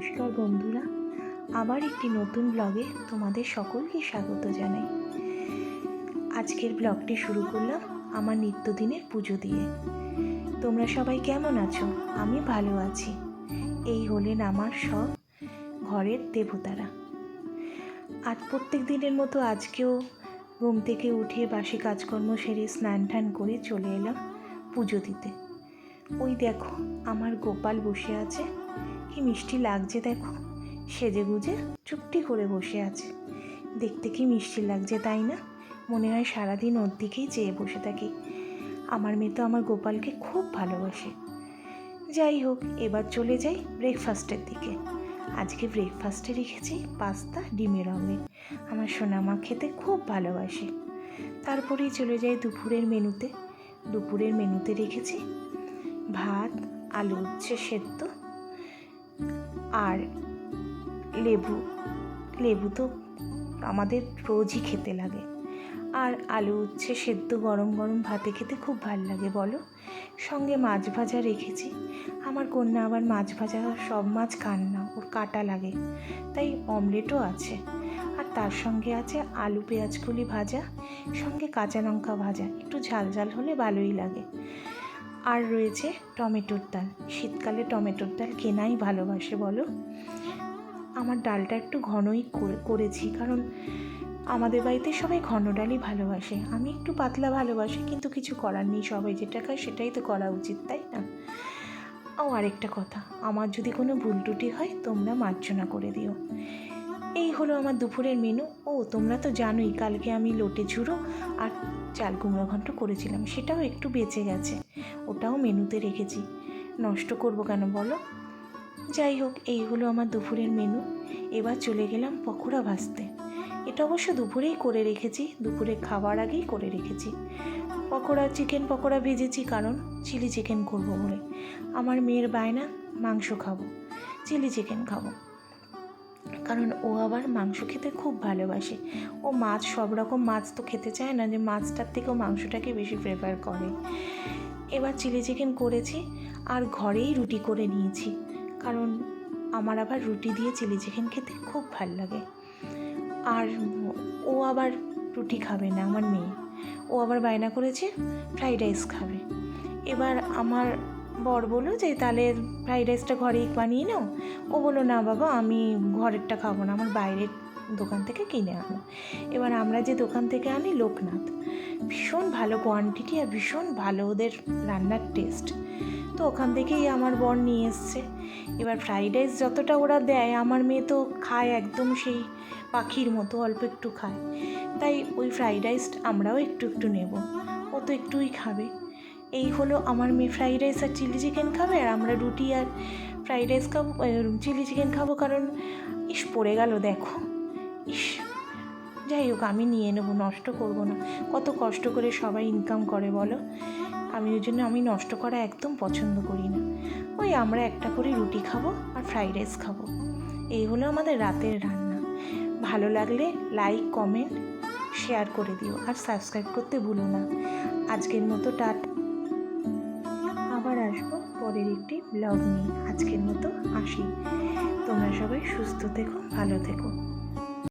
নমস্কার বন্ধুরা, আবার একটি নতুন ব্লগে তোমাদের সকলকে স্বাগত জানাই। আজকের ব্লগটি শুরু করলাম আমার নিত্যদিনের পুজো দিয়ে। তোমরা সবাই কেমন আছো? আমি ভালো আছি। এই হলেন আমার সব ঘরের দেবতারা। আর প্রত্যেক দিনের মতো আজকেও ঘুম থেকে উঠে বাসি কাজকর্ম সেরে স্নান টান করে চলে এলাম পুজো দিতে। ওই দেখো আমার গোপাল বসে আছে, কি মিষ্টি লাগছে দেখো, সেজে গুজে চুপটি করে বসে আছে। দেখতে কি মিষ্টি লাগছে তাই না? মনে হয় সারাদিন ওর দিকেই চেয়ে বসে থাকি। আমার মেয়ে তো আমার গোপালকে খুব ভালোবাসে। যাই হোক, এবার চলে যাই ব্রেকফাস্টের দিকে। আজকে ব্রেকফাস্টে রেখেছি পাস্তা ডিমের অমলেট। আমার সোনামা খেতে খুব ভালোবাসে। তারপরেই চলে যাই দুপুরের মেনুতে। দুপুরের মেনুতে রেখেছি ভাত, আলু উচ্ছে সেদ্ধ আর লেবু। লেবু তো আমাদের রোজই খেতে লাগে। আর আলু উচ্ছে সেদ্ধ গরম গরম ভাতে খেতে খুব ভালো লাগে বলো। সঙ্গে মাছ ভাজা রেখেছি। আমার কন্যা আবার মাছ ভাজা সব মাছ খান না, ওর কাঁটা লাগে, তাই অমলেটও আছে। আর তার সঙ্গে আছে আলু পেঁয়াজকলি ভাজা, সঙ্গে কাঁচা লঙ্কা ভাজা, একটু ঝাল ঝাল হলে ভালোই লাগে। আর রয়েছে টমেটোর ডাল। শীতকালে টমেটোর ডাল কেনাই ভালোবাসে বলো। আমার ডালটা একটু ঘনই করেছি, কারণ আমাদের বাড়িতে সবাই ঘন ডালই ভালোবাসে। আমি একটু পাতলা ভালোবাসি, কিন্তু কিছু করার নেই, সবাই যেটা খায় সেটাই তো করা উচিত, তাই না? ও আরেকটা কথা, আমার যদি কোনো ভুল ত্রুটি হয় তোমরা মার্জনা করে দিও। এই হলো আমার দুপুরের মেনু। ও তোমরা তো জানোই কালকে আমি লোটে ঝুড়ো আর চাল কুমড়ো ঘন্ট করেছিলাম, সেটাও একটু বেঁচে গেছে, ওটাও মেনুতে রেখেছি। নষ্ট করবো কেন বলো? যাই হোক, এই হলো আমার দুপুরের মেনু। এবার চলে গেলাম পকোড়া ভাজতে। এটা অবশ্য দুপুরেই করে রেখেছি, দুপুরে খাবার আগেই করে রেখেছি। পকোড়া, চিকেন পকোড়া ভেজেছি, কারণ চিলি চিকেন করবো বলে। আমার মেয়ের বায়না মাংস খাবো, চিলি চিকেন খাবো, কারণ ও আবার মাংস খেতে খুব ভালোবাসে। ও মাছ, সব রকম মাছ তো খেতে চায় না, যে মাছটার থেকেও মাংসটাকে বেশি প্রেফার করে। এবার চিলি চিকেন করেছি আর ঘরেই রুটি করে নিয়েছি, কারণ আমার আবার রুটি দিয়ে চিলি চিকেন খেতে খুব ভালো লাগে। আর ও আবার রুটি খাবে না, আমার মেয়ে। ও আবার বায়না করেছে ফ্রাইড রাইস খাবে। এবার আমার বর বললো যে তাহলে ফ্রাইড রাইসটা ঘরেই বানিয়ে নাও। ও বললো না বাবা, আমি ঘরেরটা খাবো না, আমার বাইরের দোকান থেকে কিনে আনো। এবার আমরা যে দোকান থেকে আনি, লোকনাথ, ভীষণ ভালো কোয়ান্টিটি আর ভীষণ ভালো ওদের রান্নার টেস্ট, তো ওখান থেকেই আমার বর নিয়ে এসছে। এবার ফ্রাইড রাইস যতটা ওরা দেয়, আমার মেয়ে তো খায় একদম সেই পাখির মতো, অল্প একটু খায়, তাই ওই ফ্রাইড রাইস আমরাও একটু একটু নেব, ও তো একটুই খাবে। এই হলো, আমার মেয়ে ফ্রাইড রাইস আর চিলি চিকেন খাবে, আর আমরা রুটি আর ফ্রাইড রাইস খাবো, চিলি চিকেন খাবো। কারণ ইস, পড়ে গেল দেখো, ইস। যাই হোক, আমি নিয়ে নেবো, নষ্ট করব না। কত কষ্ট করে সবাই ইনকাম করে বলো। আমি ওই জন্য আমি নষ্ট করা একদম পছন্দ করি না। ওই আমরা একটা করে রুটি খাবো আর ফ্রাইড রাইস খাবো। এই হলো আমাদের রাতের রান্না। ভালো লাগলে লাইক, কমেন্ট, শেয়ার করে দিও, আর সাবস্ক্রাইব করতে ভুলো না। আজকের মতো আবার আসবো পরের একটি ব্লগ নিয়ে। আজকের মতো আসি। তোমরা সবাই সুস্থ থেকো, ভালো থেকো।